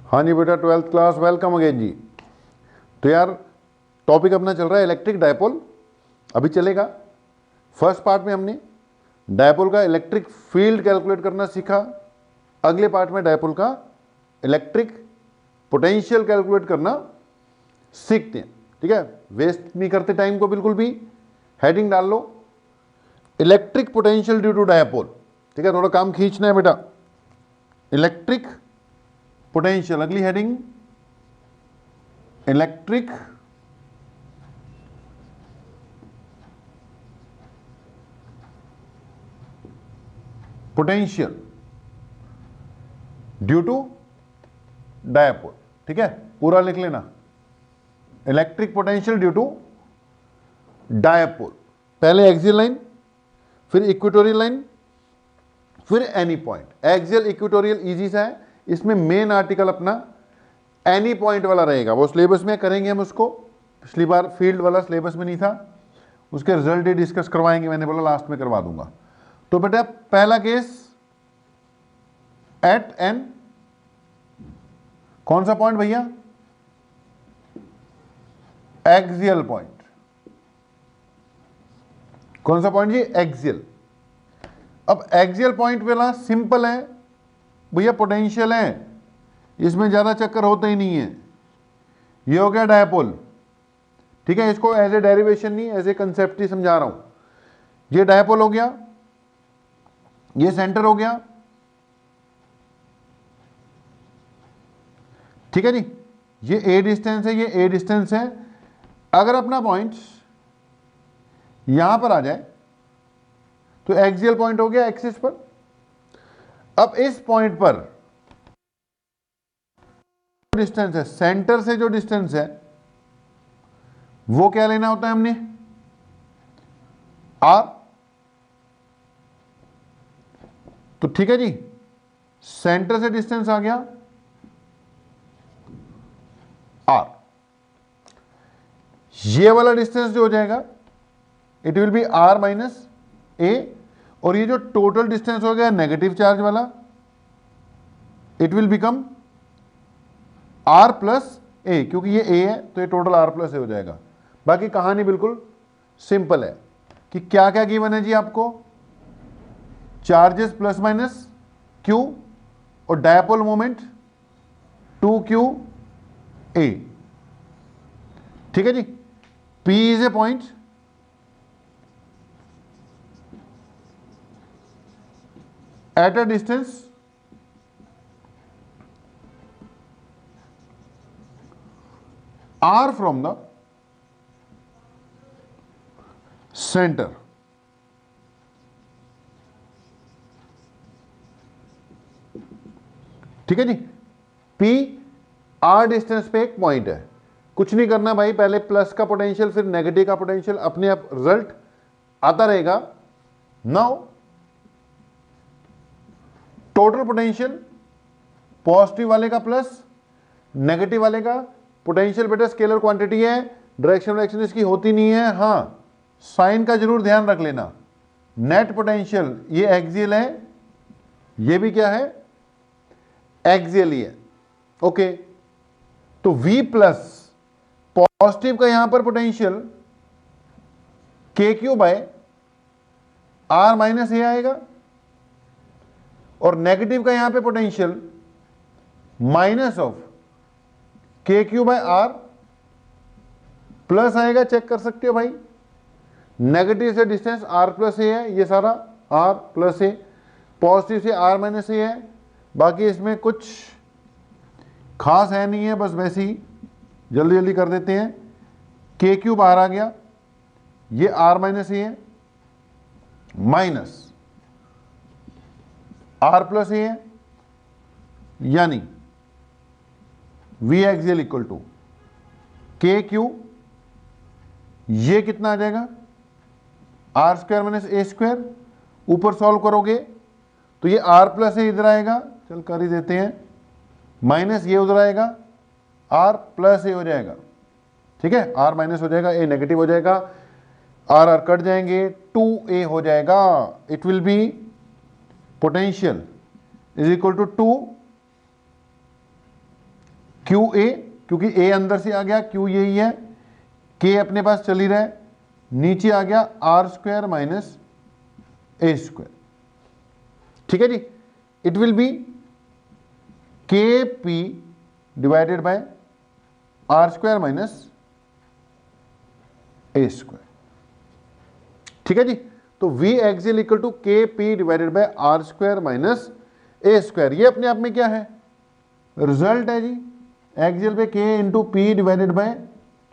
हाँ जी बेटा, 12th class, welcome again जी। तो यार टॉपिक अपना चल रहा है इलेक्ट्रिक डायपोल। अभी चलेगा। फर्स्ट पार्ट में हमने डायपोल का इलेक्ट्रिक फील्ड कैलकुलेट करना सीखा। अगले पार्ट में डायपोल का इलेक्ट्रिक पोटेंशियल कैलकुलेट करना सीखते हैं। ठीक है, वेस्ट नहीं करते टाइम को बिल्कुल भी। हेडिंग डाल लो, electric potential due to dipole. ठीक है, थोड़ा काम खींचना है बेटा। इलेक्ट्रिक पोटेंशियल, अगली heading electric potential due to dipole. ठीक है, पूरा लिख लेना, electric potential due to dipole. पहले एक्सियल लाइन, फिर इक्वेटोरियल लाइन, फिर any point. Axial equatorial easy सा है, इसमें मेन आर्टिकल अपना एनी पॉइंट वाला रहेगा। वो सिलेबस में करेंगे हम उसको, पिछली बार फील्ड वाला सिलेबस में नहीं था, उसके रिजल्ट ही डिस्कस करवाएंगे। मैंने बोला लास्ट में करवा दूंगा। तो बेटा पहला केस एट एन, कौन सा पॉइंट भैया? Axial point. कौन सा पॉइंट जी? एक्सियल। अब एक्सियल पॉइंट वाला सिंपल है भैया, पोटेंशियल है, इसमें ज्यादा चक्कर होते ही नहीं है। ये हो गया डायपोल। ठीक है, इसको एज ए डेरिवेशन नहीं, एज ए कंसेप्ट ही समझा रहा हूं। ये डायपोल हो गया, ये सेंटर हो गया। ठीक है जी, ये ए डिस्टेंस है, ये ए डिस्टेंस है। अगर अपना पॉइंट यहां पर आ जाए तो एक्सियल पॉइंट हो गया एक्सिस पर। अब इस पॉइंट पर डिस्टेंस है, सेंटर से जो डिस्टेंस है वो क्या लेना होता है हमने? आर। तो ठीक है जी, सेंटर से डिस्टेंस आ गया आर। ये वाला डिस्टेंस जो हो जाएगा it will be R minus A, और ये जो टोटल डिस्टेंस हो गया नेगेटिव चार्ज वाला, it will become R plus A, क्योंकि ये ए है तो ये टोटल आर प्लस ए हो जाएगा। बाकी कहानी बिल्कुल सिंपल है कि क्या क्या गिवन है जी आपको? चार्जेस प्लस माइनस क्यू और डायपोल मोमेंट 2q ए। ठीक है जी, P is a point at a distance r from the center। ठीक है जी, P r डिस्टेंस पे एक पॉइंट है। कुछ नहीं करना भाई, पहले प्लस का पोटेंशियल फिर नेगेटिव का पोटेंशियल, अपने आप रिजल्ट आता रहेगा। नाउ टोटल पोटेंशियल, पॉजिटिव वाले का प्लस, नेगेटिव वाले का पोटेंशियल बेटा स्केलर क्वांटिटी है, डायरेक्शन इसकी होती नहीं है। हाँ, साइन का जरूर ध्यान रख लेना। नेट पोटेंशियल ये एक्सियल है, ये भी क्या है? एक्सियल ही है। ओके, तो V प्लस पॉजिटिव का यहां पर potential KQ by R minus A आएगा, और नेगेटिव का यहां पे potential minus of KQ by R plus आएगा। चेक कर सकते हो भाई, नेगेटिव से डिस्टेंस R प्लस ए है, ये सारा R प्लस ए, पॉजिटिव से R माइनस ए है। बाकी इसमें कुछ खास है नहीं है, बस वैसे ही जल्दी जल्दी कर देते हैं। KQ बाहर आ गया, ये R माइनस ए है, माइनस R प्लस ए है, यानी V axial equal to KQ, ये कितना आ जाएगा? R स्क्वायर माइनस ए स्क्वायर। ऊपर सॉल्व करोगे तो ये R प्लस ए इधर आएगा, चल कर ही देते हैं, माइनस ये उधर आएगा, R प्लस ए हो जाएगा। ठीक है, R माइनस हो जाएगा, ए नेगेटिव हो जाएगा, R R कट जाएंगे, 2a हो जाएगा। It will be potential is equal to 2 q a, क्योंकि ए अंदर से आ गया, क्यू यही है, के अपने पास चल ही रहा है, नीचे आ गया आर स्क्वायर माइनस ए स्क्वायर। ठीक है जी, it will be k p divided by are square minus A square. ठीक है जी, तो V axial equal to k p divided by are square minus A square. ये अपने आप में क्या है, रिजल्ट है जी। एक्सियल पे के इंटू पी डिवाइडेड बाय,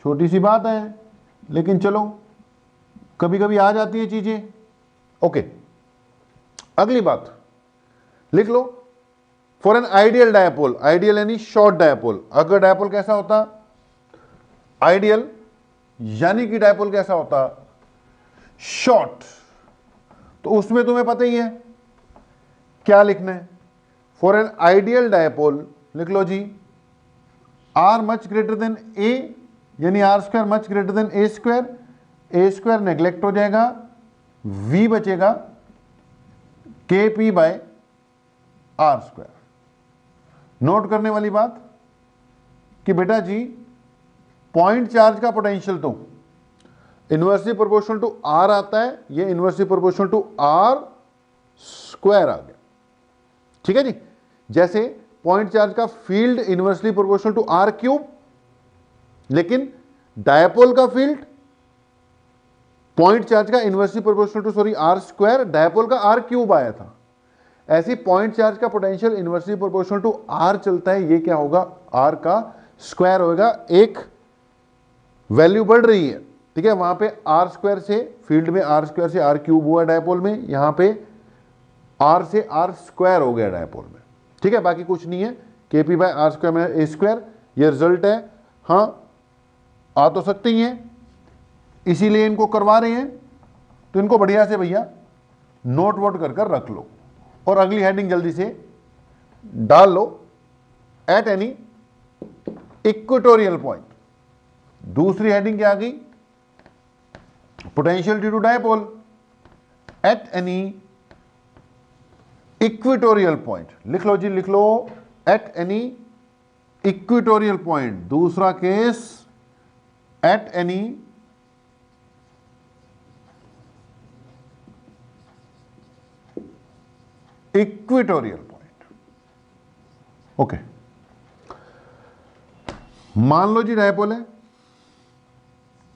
छोटी सी बात है लेकिन चलो कभी कभी आ जाती है चीजें। ओके, अगली बात लिख लो, for an ideal dipole, ideal यानी शॉर्ट डायपोल। अगर डायपोल कैसा होता, आइडियल यानी कि डायपोल कैसा होता, शॉर्ट, तो उसमें तुम्हें पता ही है क्या लिखना है। फॉर एन आइडियल डायपोल लिख लो जी, R much greater than A, यानी R square much greater than A square, A square neglect हो जाएगा, वी बचेगा K P by are square. Note करने वाली बात कि बेटा जी पॉइंट चार्ज का पोटेंशियल तो इनवर्सली प्रोपोर्शनल टू आर आता है, ये inversely proportional to R square आ गया। ठीक है जी, जैसे पॉइंट चार्ज का field inversely proportional to R cube, लेकिन डायपोल का फील्ड पॉइंट चार्ज का inversely proportional to sorry r square, dipole का आर क्यूब आया था। ऐसी पॉइंट चार्ज का potential inversely proportional to r चलता है, ये क्या होगा, आर का स्क्वायर होगा। एक वैल्यू बढ़ रही है, ठीक है, वहां पे आर स्क्वायर से फील्ड में आर स्क्वायर से आर क्यूब हुआ डायपोल में, यहां पे आर से आर स्क्वायर हो गया डायपोल में। ठीक है, बाकी कुछ नहीं है, के पी बाय आर स्क्वायर में ए स्क्वायर, ये रिजल्ट है। हाँ, आ तो सकते ही हैं, इसीलिए इनको करवा रहे हैं, तो इनको बढ़िया से भैया नोट वोट कर रख लो और अगली हेडिंग जल्दी से डाल लो, एट एनी इक्वेटोरियल पॉइंट। दूसरी हेडिंग क्या आ गई, potential due to dipole at any equatorial point. लिख लो जी, लिख लो, एट एनी इक्वेटोरियल पॉइंट। दूसरा case, at any equatorial point. Okay, मान लो जी डायपोल है,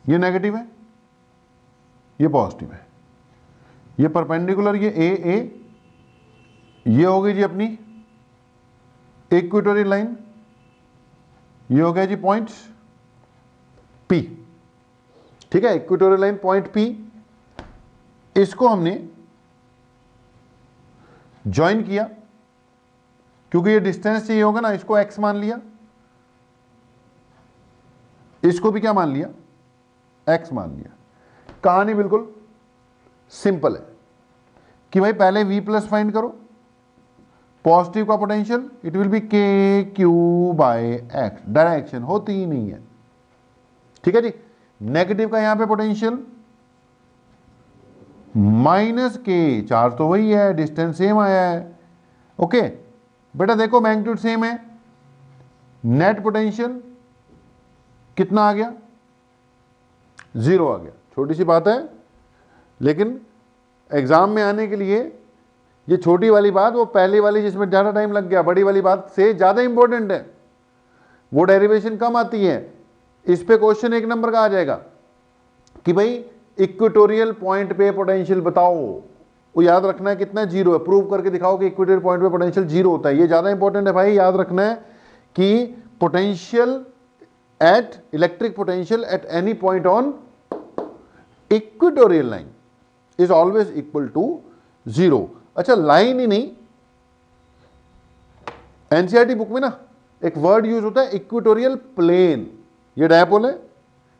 ये नेगेटिव है, ये पॉजिटिव है, ये परपेंडिकुलर, ये ए, ये हो गई जी अपनी इक्वेटोरियल लाइन, ये हो गया जी पॉइंट पी। ठीक है, इक्वेटोरियल लाइन पॉइंट पी, इसको हमने ज्वाइन किया, क्योंकि ये डिस्टेंस चाहिए होगा ना, इसको x मान लिया, इसको भी क्या मान लिया, x मान लिया। कहानी बिल्कुल सिंपल है कि भाई पहले v प्लस फाइंड करो, पॉजिटिव का पोटेंशियल इट विल बी के क्यू बाय एक्स, डायरेक्शन होती ही नहीं है। ठीक है जी, नेगेटिव का यहां पे पोटेंशियल माइनस के, चार्ज तो वही है, डिस्टेंस सेम आया है। ओके बेटा, देखो मैग्नीट्यूड सेम है, नेट पोटेंशियल कितना आ गया, 0 आ गया। छोटी सी बात है, लेकिन एग्जाम में आने के लिए ये छोटी वाली बात, वो पहली वाली जिसमें ज़्यादा टाइम लग गया, बड़ी वाली बात से ज़्यादा इंपॉर्टेंट है, वो डेरिवेशन कम आती है। इस पे क्वेश्चन 1 नंबर का आ जाएगा कि भाई इक्वेटोरियल पॉइंट पे पोटेंशियल बताओ, वो याद रखना है कितना, 0 है, प्रूव करके दिखाओ कि इक्वेटोरियल पॉइंट पे पोटेंशियल 0 होता है। ये ज़्यादा इंपॉर्टेंट है भाई, याद रखना है कि potential at electric potential at any point on equatorial line is always equal to 0। अच्छा, लाइन ही नहीं, एनसीईआरटी बुक में ना एक वर्ड यूज होता है इक्वेटोरियल प्लेन। ये डायपोल है,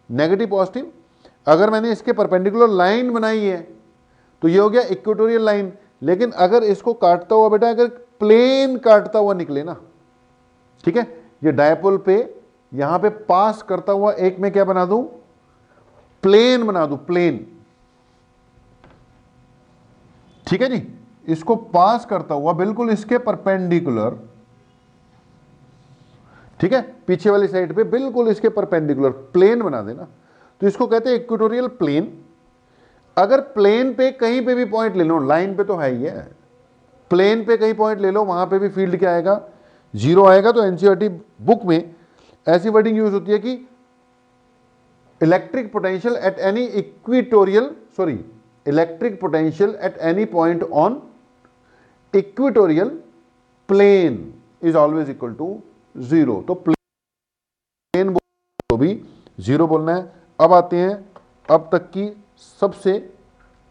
नेगेटिव पॉजिटिव, अगर मैंने इसके परपेंडिकुलर लाइन बनाई है तो ये हो गया इक्वेटोरियल लाइन। लेकिन अगर इसको काटता हुआ बेटा, अगर प्लेन काटता हुआ निकले ना, ठीक है, ये डायपोल पे यहां पे पास करता हुआ एक में क्या बना दूं, प्लेन बना दूं, प्लेन। ठीक है जी, इसको पास करता हुआ बिल्कुल इसके परपेंडिकुलर, ठीक ठीक है, पीछे वाली साइड पे बिल्कुल इसके परपेंडिकुलर प्लेन बना देना, तो इसको कहते हैं इक्वेटोरियल प्लेन। अगर प्लेन पे कहीं पे भी पॉइंट ले लो, लाइन पे तो है ही है, प्लेन पे कहीं पॉइंट ले लो, वहां पे भी फील्ड क्या आएगा, 0 आएगा। तो एनसीईआरटी बुक में ऐसी वर्डिंग यूज होती है कि electric potential at any electric potential at any point on equatorial plane is always equal to 0। तो प्लेन तो भी 0 बोलना है। अब आते हैं अब तक की सबसे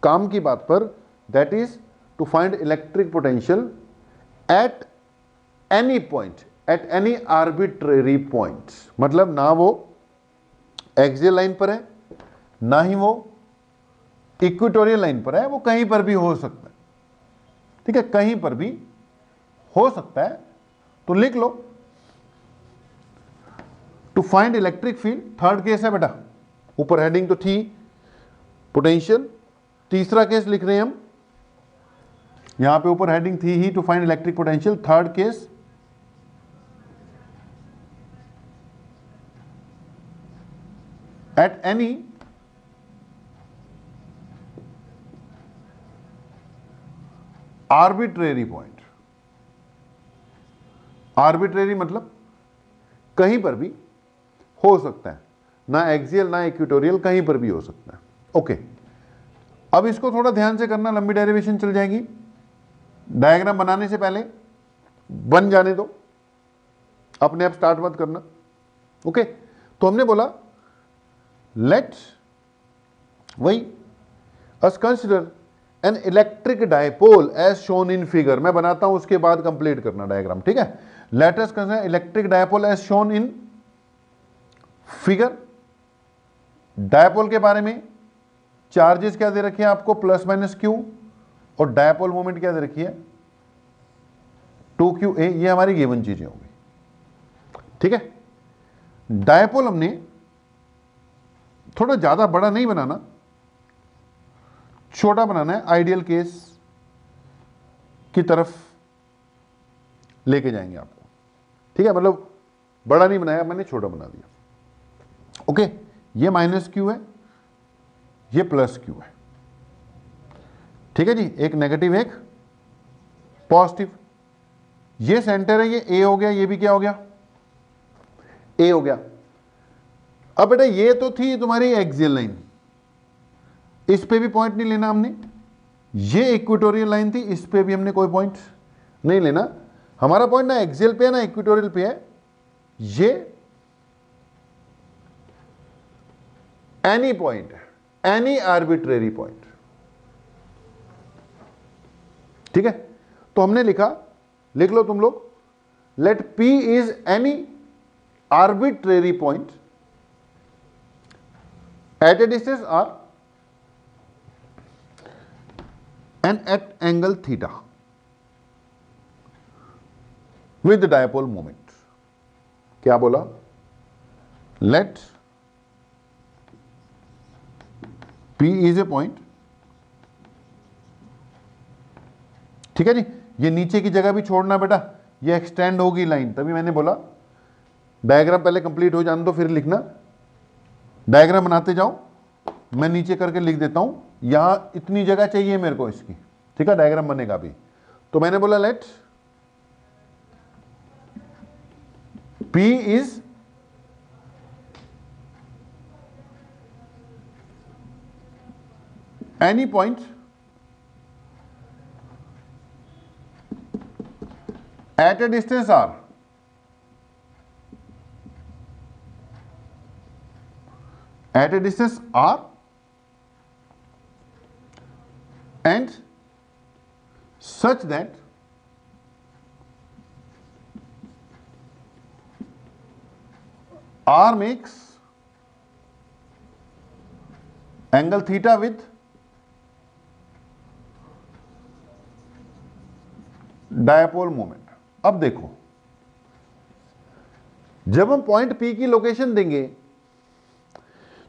काम की बात पर, that is to find electric potential at any point, at any arbitrary point. मतलब ना वो एक्सियल लाइन पर है, ना ही वो इक्वेटोरियल लाइन पर है, वो कहीं पर भी हो सकता है। ठीक है, कहीं पर भी हो सकता है। तो लिख लो, to find electric field, third case है बेटा, ऊपर हेडिंग तो थी पोटेंशियल। तीसरा केस लिख रहे हैं हम, यहां पे ऊपर हेडिंग थी ही to find electric potential. Third case, at any arbitrary point. Arbitrary मतलब कहीं पर भी हो सकता है, ना एक्सियल ना इक्वेटोरियल, कहीं पर भी हो सकता है। ओके, अब इसको थोड़ा ध्यान से करना, लंबी डेरिवेशन चल जाएगी। डायग्राम बनाने से पहले बन जाने दो, अपने आप स्टार्ट मत करना। ओके, तो हमने बोला लेट वही us consider an electric dipole as shown in figure. मैं बनाता हूं, उसके बाद कंप्लीट करना डायग्राम। ठीक है, let us consider electric dipole as shown in figure. Dipole के बारे में चार्जेस क्या दे रखे हैं आपको, प्लस माइनस क्यू, और डायपोल मोमेंट क्या दे रखी है, 2qa। ये हमारी गिवन चीजें होंगी। ठीक है, डायपोल हमने थोड़ा ज्यादा बड़ा नहीं बनाना, छोटा बनाना है, आइडियल केस की तरफ लेके जाएंगे आपको। ठीक है, मतलब बड़ा नहीं बनाया मैंने, छोटा बना दिया। ओके, ये माइनस क्यू है, ये प्लस क्यू है। ठीक है जी, एक नेगेटिव एक पॉजिटिव। ये सेंटर है, ये ए हो गया, ये भी क्या हो गया, ए हो गया। अब बेटा ये तो थी तुम्हारी एक्सियल लाइन, इस पे भी पॉइंट नहीं लेना हमने। ये इक्वेटोरियल लाइन थी, इस पे भी हमने कोई पॉइंट नहीं लेना। हमारा पॉइंट ना एक्सियल पे है ना इक्वेटोरियल पे है, ये एनी पॉइंट है, एनी आर्बिट्रेरी पॉइंट। ठीक है, तो हमने लिखा, लिख लो तुम लोग, let P is any arbitrary point at a distance R and at angle theta with the dipole moment। क्या बोला, let P is a point। ठीक है जी, ये नीचे की जगह भी छोड़ना बेटा, ये एक्सटेंड होगी लाइन, तभी मैंने बोला डायग्राम पहले कंप्लीट हो जाने दो फिर लिखना। डायग्राम बनाते जाओ, मैं नीचे करके लिख देता हूं, यहां इतनी जगह चाहिए मेरे को इसकी। ठीक है, डायग्राम बनेगा भी। तो मैंने बोला let P is any point at a distance R, at a distance R and such that R makes angle theta with dipole moment. अब देखो, जब हम पॉइंट P की लोकेशन देंगे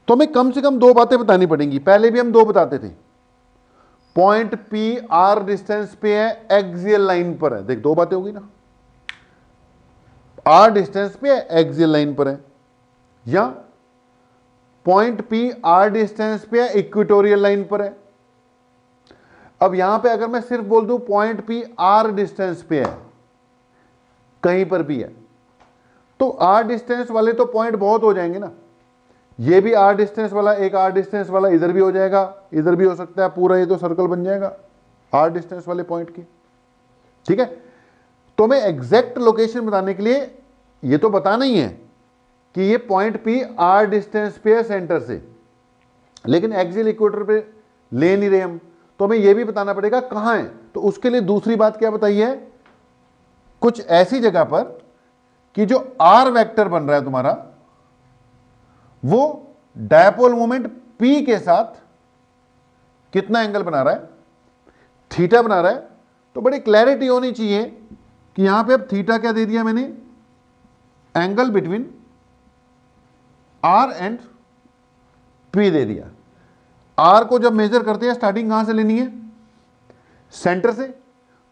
तो हमें कम से कम दो बातें बतानी पड़ेंगी। पहले भी हम दो बताते थे, पॉइंट P R डिस्टेंस पे है, एक्सियल लाइन पर है। देख, दो बातें होगी ना। आर डिस्टेंस पे एक्सियल लाइन पर है, या पॉइंट पी आर डिस्टेंस पे इक्वेटोरियल लाइन पर है। अब यहां पे अगर मैं सिर्फ बोल दूं पॉइंट पी आर डिस्टेंस पे है, कहीं पर भी है, तो आर डिस्टेंस वाले तो पॉइंट बहुत हो जाएंगे ना। ये भी आर डिस्टेंस वाला, एक आर डिस्टेंस वाला इधर भी हो जाएगा, इधर भी हो सकता है, पूरा ये तो सर्कल बन जाएगा आर डिस्टेंस वाले पॉइंट की। ठीक है, तो मैं एग्जैक्ट लोकेशन बताने के लिए ये तो बताना ही है कि ये पॉइंट पी आर डिस्टेंस पे है सेंटर से, लेकिन एक्सियल इक्वेटर पे ले नहीं रहे हम, तो हमें ये भी बताना पड़ेगा कहां है। तो उसके लिए दूसरी बात क्या बताई है, कुछ ऐसी जगह पर कि जो आर वेक्टर बन रहा है तुम्हारा, वो डायपोल मोमेंट पी के साथ कितना एंगल बना रहा है, थीटा बना रहा है। तो बड़ी क्लैरिटी होनी चाहिए कि यहां पे अब थीटा क्या दे दिया मैंने, angle between R and P दे दिया। आर को जब मेजर करते हैं स्टार्टिंग कहां से लेनी है, सेंटर से,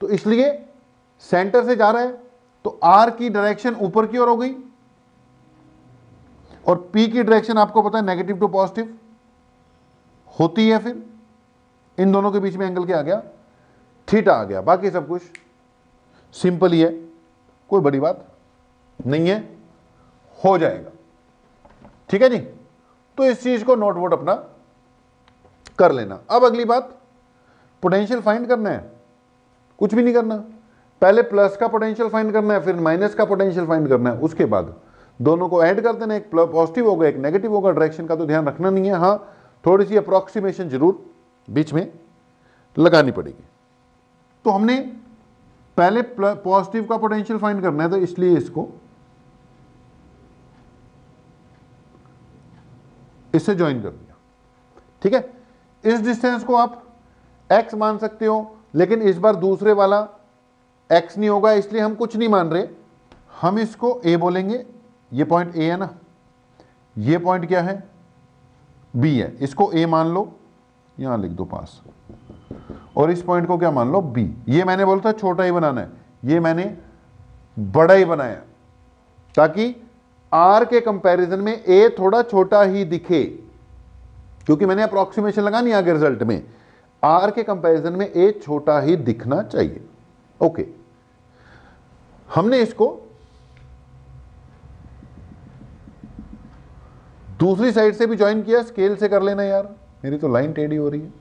तो इसलिए सेंटर से जा रहा है तो आर की डायरेक्शन ऊपर की ओर हो गई, और पी की डायरेक्शन आपको पता है नेगेटिव टू पॉजिटिव होती है। फिर इन दोनों के बीच में एंगल क्या आ गया, थीटा आ गया। बाकी सब कुछ सिंपल ही है, कोई बड़ी बात नहीं है, हो जाएगा। ठीक है जी, तो इस चीज को नोट वोट अपना कर लेना। अब अगली बात, पोटेंशियल फाइंड करना है, कुछ भी नहीं करना, पहले प्लस का पोटेंशियल फाइंड करना है, फिर माइनस का पोटेंशियल फाइंड करना है, उसके बाद दोनों को ऐड कर देना, एक पॉजिटिव होगा एक नेगेटिव होगा। डायरेक्शन का तो ध्यान रखना नहीं है, हाँ थोड़ी सी अप्रोक्सीमेशन जरूर बीच में लगानी पड़ेगी। तो हमने पहले पॉजिटिव का पोटेंशियल फाइंड करना है, तो इसलिए इसको इससे ज्वाइन कर दिया। ठीक है, इस डिस्टेंस को आप x मान सकते हो, लेकिन इस बार दूसरे वाला x नहीं होगा, इसलिए हम कुछ नहीं मान रहे, हम इसको a बोलेंगे। ये पॉइंट a है ना, ये पॉइंट क्या है, b है, इसको a मान लो, यहां लिख दो पास, और इस पॉइंट को क्या मान लो b। ये मैंने बोला था छोटा ही बनाना है, ये मैंने बड़ा ही बनाया, ताकि r के कंपैरिजन में a थोड़ा छोटा ही दिखे, क्योंकि मैंने अप्रोक्सीमेशन लगानी आगे रिजल्ट में, r के कंपैरिजन में a छोटा ही दिखना चाहिए। ओके, हमने इसको दूसरी साइड से भी ज्वाइन किया, स्केल से कर लेना यार, मेरी तो लाइन टेढ़ी हो रही है।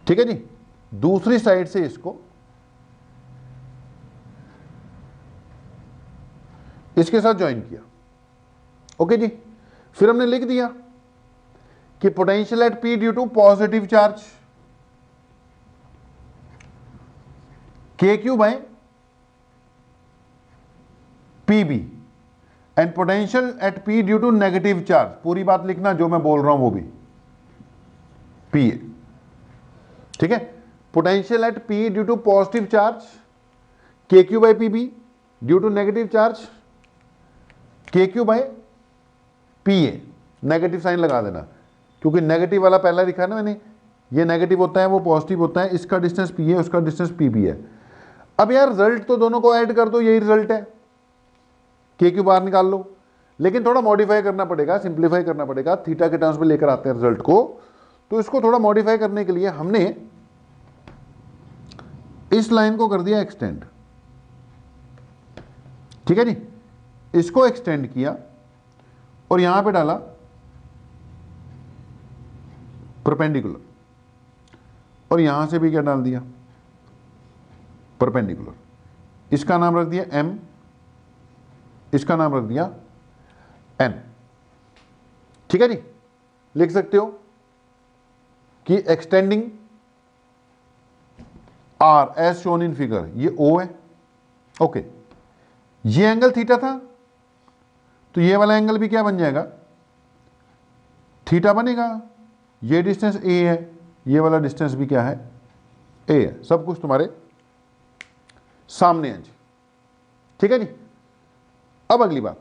ठीक है जी, दूसरी साइड से इसको इसके साथ ज्वाइन किया। ओके जी, फिर हमने लिख दिया कि potential at P due to positive charge K Q by P B, and potential at P due to negative charge, पूरी बात लिखना जो मैं बोल रहा हूं वो भी, पी ए। ठीक है, potential at P due to positive charge K Q by P B, due to negative charge K Q by P A. Negative sign लगा देना, क्योंकि नेगेटिव वाला पहला लिखा है ना मैंने, ये नेगेटिव होता है वो पॉजिटिव होता है, इसका डिस्टेंस पी है उसका डिस्टेंस पी बी है। अब यार रिजल्ट तो दोनों को ऐड कर दो, यही रिजल्ट है, के क्यू बाहर निकाल लो, लेकिन थोड़ा मॉडिफाई करना पड़ेगा, सिंप्लीफाई करना पड़ेगा, थीटा के टर्म्स में लेकर आते हैं रिजल्ट को, तो इसको थोड़ा मॉडिफाई करने के लिए हमने इस लाइन को कर दिया एक्सटेंड। ठीक है जी, इसको एक्सटेंड किया और यहां पे डाला परपेंडिकुलर, और यहां से भी क्या डाल दिया, परपेंडिकुलर। इसका नाम रख दिया m, इसका नाम रख दिया n। ठीक है जी, लिख सकते हो कि extending r as shown in figure, ये o है। ओके, ये एंगल थीटा था, तो ये वाला एंगल भी क्या बन जाएगा, थीटा बनेगा। ये डिस्टेंस a है, ये वाला डिस्टेंस भी क्या है, a है। सब कुछ तुम्हारे सामने है जी। ठीक है जी, अब अगली बात,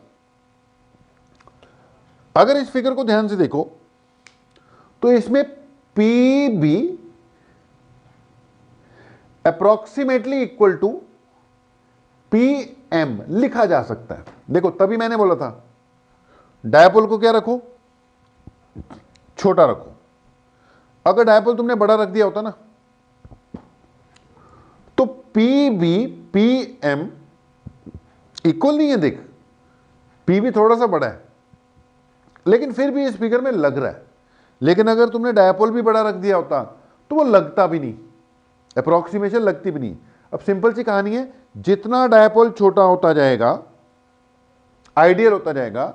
अगर इस फिगर को ध्यान से देखो तो इसमें p b approximately equal to PM लिखा जा सकता है। देखो तभी मैंने बोला था डायपोल को क्या रखो, छोटा रखो। अगर डायपोल तुमने बड़ा रख दिया होता ना तो PB PM इक्वल नहीं है। देख PB थोड़ा सा बड़ा है लेकिन फिर भी इस फिगर में लग रहा है, लेकिन अगर तुमने डायपोल भी बड़ा रख दिया होता तो वो लगता भी नहीं, अप्रोक्सीमेशन लगती भी नहीं। अब सिंपल सी कहानी है, जितना डायपोल छोटा होता जाएगा, आइडियल होता जाएगा,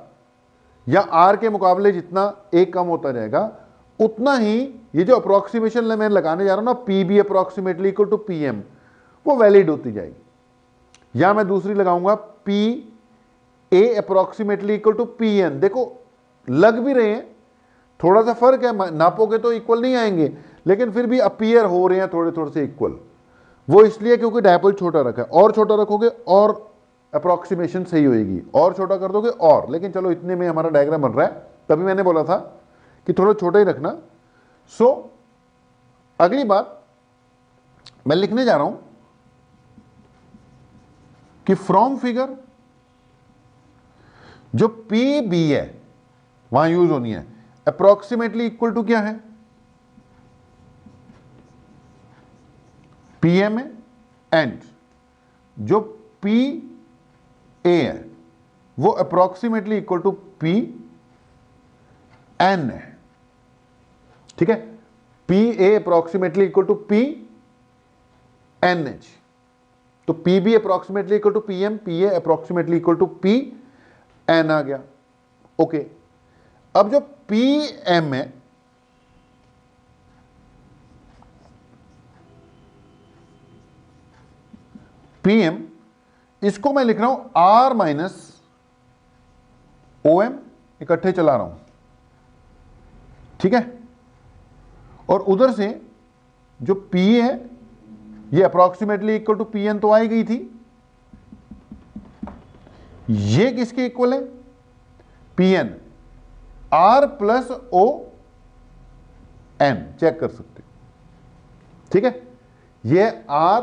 या आर के मुकाबले जितना एक कम होता जाएगा, उतना ही ये जो अप्रोक्सीमेशन मैं लगाने जा रहा हूं ना, PB approximately equal to PM, वो वैलिड होती जाएगी। या मैं दूसरी लगाऊंगा PA approximately equal to PN। देखो लग भी रहे हैं, थोड़ा सा फर्क है, नापोगे तो इक्वल नहीं आएंगे, लेकिन फिर भी अपीयर हो रहे हैं थोड़े थोड़े से इक्वल। वो इसलिए क्योंकि डायपोल छोटा रखा है, और छोटा रखोगे और अप्रोक्सीमेशन सही होएगी, और छोटा कर दोगे और। लेकिन चलो इतने में हमारा डायग्राम बन रहा है, तभी मैंने बोला था कि थोड़ा छोटा ही रखना। सो अगली बात मैं लिखने जा रहा हूं कि फ्रॉम फिगर जो PB है वहां यूज होनी है, अप्रोक्सीमेटली इक्वल टू क्या है, PM है, एंड जो PA है वो अप्रोक्सीमेटली इक्वल टू PN है। ठीक है, PA approximately equal to PNH। तो PB approximately equal to PM, PA approximately equal to PN आ गया। ओके, अब जो PM है PM, इसको मैं लिख रहा हूं R माइनस OM, इकट्ठे चला रहा हूं। ठीक है, और उधर से जो P है ये अप्रोक्सीमेटली इक्वल टू PN तो आई गई थी, ये किसके इक्वल है, PN, R plus O N, check कर सकते हो। ठीक है, ये R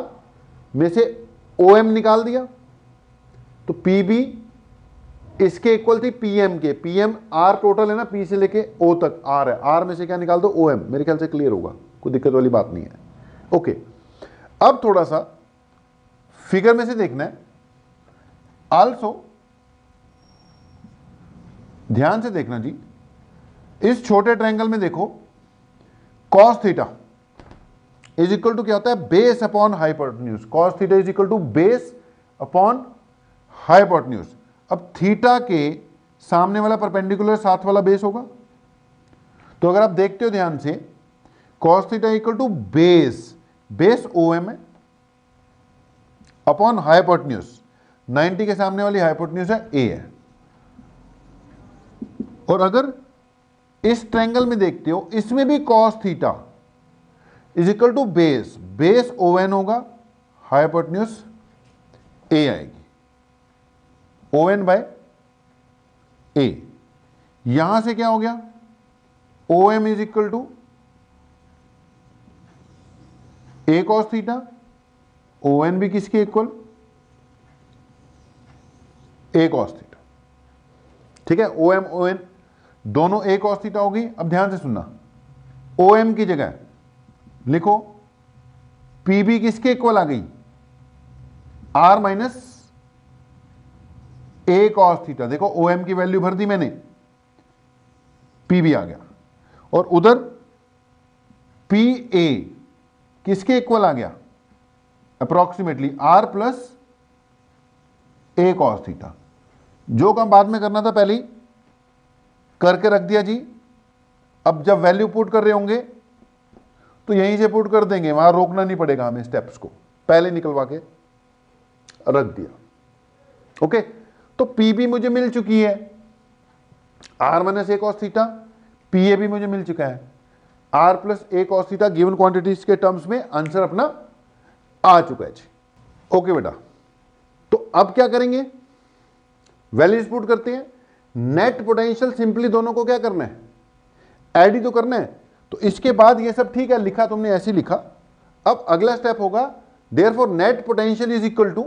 में से OM निकाल दिया तो PB इसके इक्वल थी PM के। PM R टोटल है ना, P से लेके O तक R है, R में से क्या निकाल दो, OM। मेरे ख्याल से क्लियर होगा, कोई दिक्कत वाली बात नहीं है। ओके, अब थोड़ा सा फिगर में से देखना है। आल्सो ध्यान से देखना जी, इस छोटे ट्रायंगल में देखो cos theta is equal to क्या होता है, base upon hypotenuse. Cos theta is equal to base upon hypotenuse. अब थीटा के सामने वाला परपेंडिकुलर साथ वाला बेस होगा, तो अगर आप देखते हो ध्यान से, cos theta equal to base, base OM है, अपॉन हाइपोटेन्यूज, 90 के सामने वाली हाइपोटेन्यूज है A है। और अगर इस ट्रायंगल में देखते हो, इसमें भी cos theta is equal to base, base ON होगा, हाइपोटेन्यूज A आएगी, ON बाय A। यहां से क्या हो गया, OM is equal to A cos theta, ON भी किसके इक्वल, A कॉस थीटा। ठीक है, OM ON दोनों A कॉस थीटा हो गई। अब ध्यान से सुनना, OM की जगह लिखो PB किसके इक्वल आ गई, R minus A cos theta. देखो OM की वैल्यू भर दी मैंने, PB आ गया, और उधर PA किसके इक्वल आ गया, approximately R plus A cos theta. जो काम बाद में करना था पहले ही करके रख दिया जी। अब जब वैल्यू पुट कर रहे होंगे तो यहीं से पुट कर देंगे, वहां रोकना नहीं पड़ेगा हमें, स्टेप्स को पहले निकलवा के रख दिया। ओके, तो PB मुझे मिल चुकी है, R minus A cos theta, PA भी मुझे मिल चुका है, R plus A cos theta. Given quantities के टर्म्स में आंसर अपना आ चुका है जी। ओके बेटा, तो अब क्या करेंगे, वैल्यूज पुट करते हैं। नेट पोटेंशियल सिंपली दोनों को क्या करना है, ऐड ही तो करना है। तो इसके बाद ये सब ठीक है, लिखा तुमने ऐसे लिखा। अब अगला स्टेप होगा, therefore net potential is equal to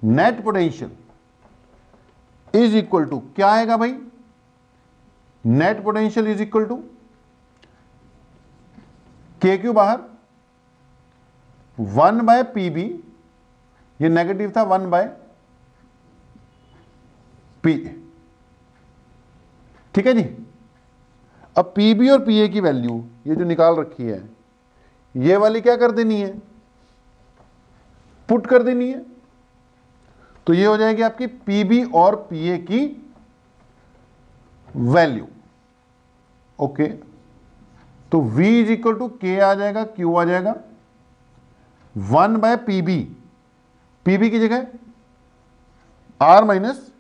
net potential is equal to क्या आएगा भाई, net potential is equal to k q बाहर 1 बाय पी बी, ये नेगेटिव था 1 बाय पी, ठीक है जी। अब पी बी और पी ए की वैल्यू ये जो निकाल रखी है, ये वाली क्या कर देनी है, पुट कर देनी है। तो ये हो जाएगी आपकी पी बी और पी ए की वैल्यू। ओके, तो V is equal to k आ जाएगा, Q आ जाएगा 1 by P b, p b की जगह R माइनस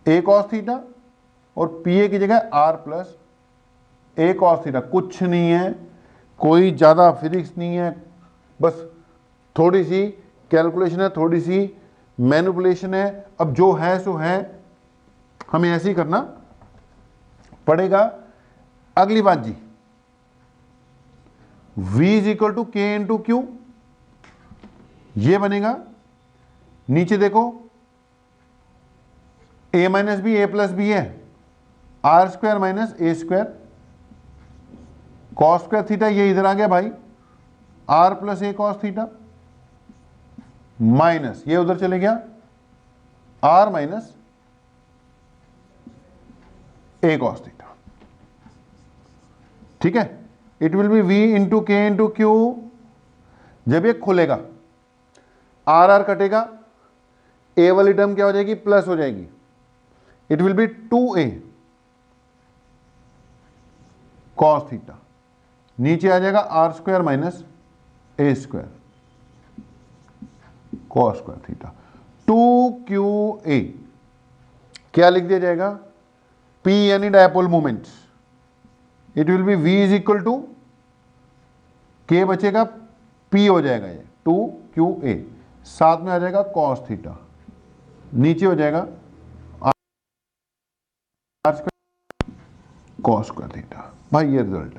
ए कॉस थीटा और पी ए की जगह R प्लस ए कॉस थीटा। कुछ नहीं है, कोई ज़्यादा फिजिक्स नहीं है, बस थोड़ी सी कैलकुलेशन है, थोड़ी सी मैनिपुलेशन है। अब जो है सो है, हमें ऐसे ही करना पड़ेगा। अगली बात जी, V is equal to K into Q, ये बनेगा, नीचे देखो a minus B, A plus B है, आर स्क्वायर माइनस ए स्क्वायर कॉस स्क्वायर थीटा, ये इधर आ गया भाई, आर प्लस ए कॉस थीटा माइनस ये उधर चले गया आर माइनस ए कॉस थीटा, ठीक है। It will be v into K into Q, जब ये खुलेगा आर आर कटेगा, ए वाली टर्म क्या हो जाएगी, प्लस हो जाएगी। It will be 2a cos theta, नीचे आ जाएगा आर स्क्वायर माइनस ए square cos square theta, 2qa क्या लिख दिया जाएगा, P यानी dipole moment. It will be V is equal to K बचेगा, P हो जाएगा ये 2qa, साथ में आ जाएगा कॉस थीटा, नीचे हो जाएगा कॉस स्क्वायर थीटा। भाई ये रिजल्ट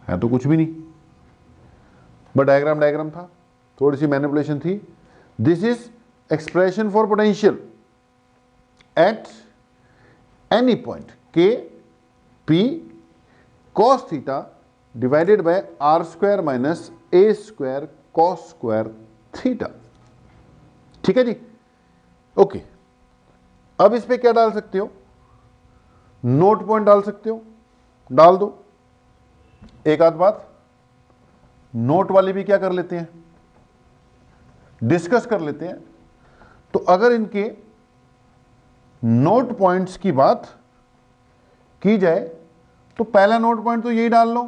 है तो कुछ भी नहीं, बट डायग्राम था, थोड़ी सी मैनिपुलेशन थी। This is expression for potential at any point K P cos theta divided by are square minus A square cos square theta, ठीक है जी। ओके, अब इस पे क्या डाल सकते हो, नोट पॉइंट डाल सकते हो, डाल दो। एक आध बात नोट वाली भी क्या कर लेते हैं, डिस्कस कर लेते हैं। तो अगर इनके नोट पॉइंट्स की बात की जाए तो पहला नोट पॉइंट तो यही डाल लो,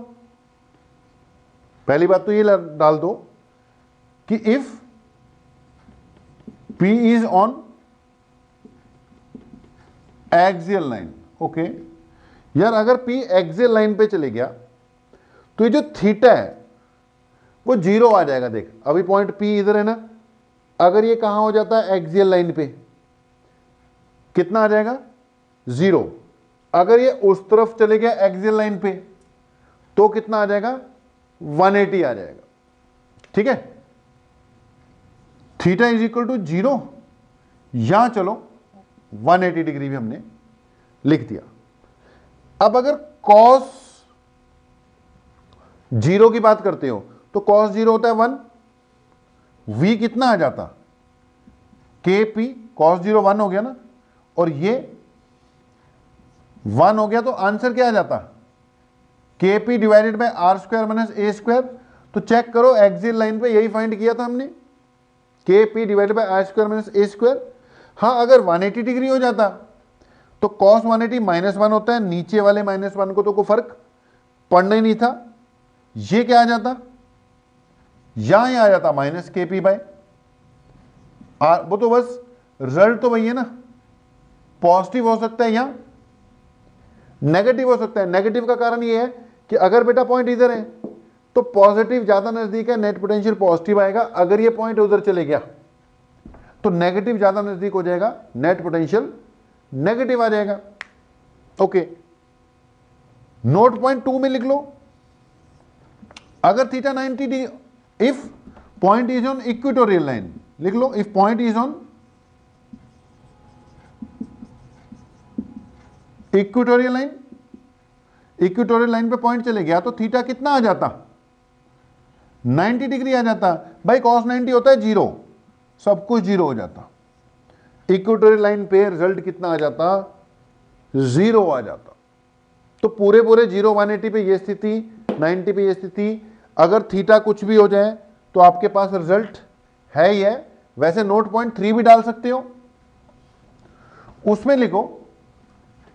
पहली बात तो ये डाल दो कि if P is on axial line. Okay यार, अगर P एक्सियल लाइन पे चले गया तो ये जो थीटा है वो जीरो आ जाएगा। देख अभी पॉइंट P इधर है ना, अगर ये कहां हो जाता है एक्सियल लाइन पे, कितना आ जाएगा, 0। अगर ये उस तरफ चले गया एक्सियल लाइन पे तो कितना आ जाएगा, 180 आ जाएगा, ठीक है। थीटा इज इक्वल टू 0, यहां चलो 180 डिग्री भी हमने लिख दिया। अब अगर cos 0 की बात करते हो तो cos 0 होता है 1, v कितना आ जाता, kp, cos 0 1 हो गया ना, और ये 1 हो गया, तो आंसर क्या आ जाता, kp divided by are square minus A square. तो चेक करो एक्सियल लाइन पे यही फाइंड किया था हमने, kp divided by are square minus A square. हाँ, अगर 180 डिग्री हो जाता तो cos 180 -1 होता है, नीचे वाले -1 को तो कोई फर्क पड़ना ही नहीं था। ये क्या आ जाता, यहां ही आ जाता माइनस kp बाय आर। वो तो बस रिजल्ट तो वही है ना, पॉजिटिव हो सकता है या नेगेटिव हो सकता है। नेगेटिव का कारण ये है कि अगर बेटा पॉइंट इधर है तो पॉजिटिव ज्यादा नजदीक है, नेट पोटेंशियल पॉजिटिव आएगा। अगर ये पॉइंट उधर चले गया तो नेगेटिव ज्यादा नजदीक हो जाएगा, नेट पोटेंशियल नेगेटिव आ जाएगा। ओके, नोट पॉइंट 2 में लिख लो, अगर theta 90 degree, if point is on equatorial line, लिख लो, if point is on equatorial line, equatorial line पे पॉइंट चले गया तो थीटा कितना आ जाता, 90 डिग्री आ जाता। भाई cos 90 होता है 0, सब कुछ 0 हो जाता। इक्वेटोरियल लाइन पे रिजल्ट कितना आ जाता, 0 आ जाता। तो पूरे 0 180 पे ये स्थिति, 90 पे ये स्थिति, अगर थीटा कुछ भी हो जाए तो आपके पास रिजल्ट है ही है। वैसे नोट पॉइंट 3 भी डाल सकते हो, उसमें लिखो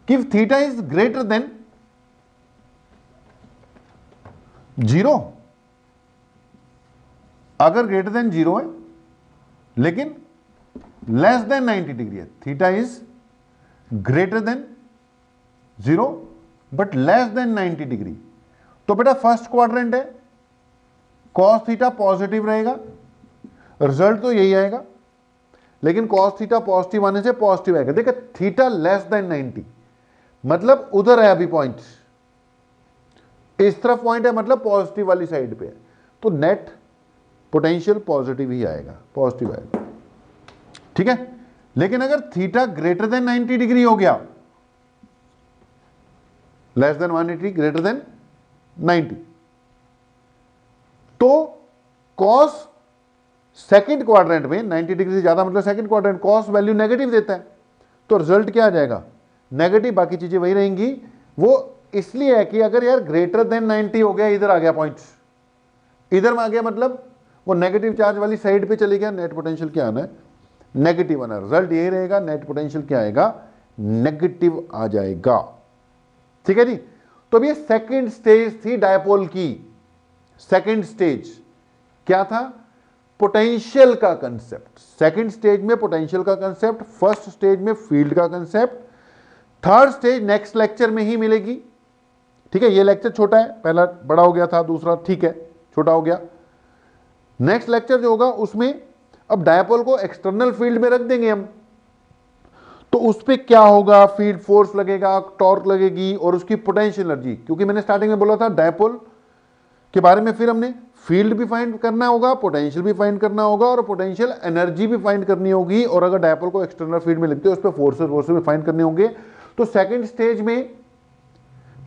कि थीटा इज ग्रेटर देन 0, अगर ग्रेटर देन 0 है लेकिन लेस देन 90 डिग्री है, theta is greater than 0 but less than 90 degree, तो बेटा फर्स्ट क्वाड्रेंट है, cos थीटा पॉजिटिव रहेगा, रिजल्ट तो यही आएगा। लेकिन cos थीटा पॉजिटिव आने से पॉजिटिव आएगा। देखिए थीटा लेस देन 90 मतलब उधर है अभी पॉइंट, इस तरफ पॉइंट है मतलब पॉजिटिव वाली साइड पे है, तो नेट पोटेंशियल पॉजिटिव ही आएगा, पॉजिटिव आएगा, ठीक है। लेकिन अगर थीटा ग्रेटर देन 90 डिग्री हो गया, लेस देन 180 ग्रेटर देन 90, तो cos सेकंड क्वाड्रेंट में 90 डिग्री से ज्यादा मतलब second quadrant, cos value negative देता है, तो रिजल्ट क्या आ जाएगा, नेगेटिव। बाकी चीजें वही रहेंगी। वो इसलिए है कि अगर यार ग्रेटर देन 90 हो गया, इधर आ गया पॉइंट, इधर में आ गया मतलब वो नेगेटिव चार्ज वाली साइड पे चले गया, नेट पोटेंशियल क्या आना है, नेगेटिव आना। रिजल्ट यही रहेगा, नेट पोटेंशियल क्या आएगा, नेगेटिव आ जाएगा, ठीक है जी। तो अब ये सेकंड स्टेज थी डायपोल की। सेकंड स्टेज क्या था, पोटेंशियल का कंसेप्ट। सेकंड स्टेज में पोटेंशियल का कंसेप्ट, फर्स्ट स्टेज में फील्ड का concept, third stage next lecture में ही मिलेगी, ठीक है। ये लेक्चर छोटा है, पहला बड़ा हो गया था, दूसरा ठीक है छोटा हो गया। नेक्स्ट लेक्चर जो होगा उसमें अब डायपोल को एक्सटर्नल फील्ड में रख देंगे हम, तो उस पर क्या होगा, फील्ड फोर्स लगेगा, टॉर्क लगेगी और उसकी पोटेंशियल एनर्जी। क्योंकि मैंने स्टार्टिंग में बोला था डायपोल के बारे में, फिर हमने फील्ड भी फाइंड करना होगा, पोटेंशियल भी फाइंड करना होगा और पोटेंशियल एनर्जी भी फाइंड करनी होगी। और अगर डायपोल को एक्सटर्नल फील्ड में लिखते हो उस पर फोर्सेस भी फाइंड करने होंगे। तो सेकंड स्टेज में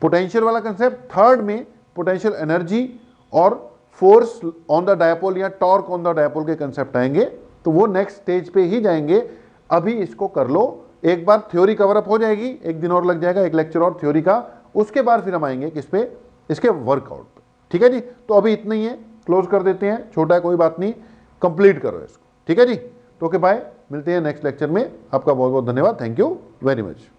पोटेंशियल वाला कंसेप्ट, थर्ड में पोटेंशियल एनर्जी और फोर्स ऑन द डायपोल या टॉर्क ऑन द डायपोल के कंसेप्ट आएंगे। तो वो नेक्स्ट स्टेज पे ही जाएंगे। अभी इसको कर लो, एक बार थ्योरी कवर अप हो जाएगी, एक दिन और लग जाएगा, एक लेक्चर और थ्योरी का, उसके बाद फिर हम आएंगे किस पे, इसके वर्कआउट पे, ठीक है जी। तो अभी इतना ही है, क्लोज कर देते हैं, छोटा है कोई बात नहीं, कंप्लीट करो इसको, ठीक है जी। तो ओके बाय, मिलते हैं नेक्स्ट लेक्चर में। आपका बहुत बहुत धन्यवाद, थैंक यू वेरी मच।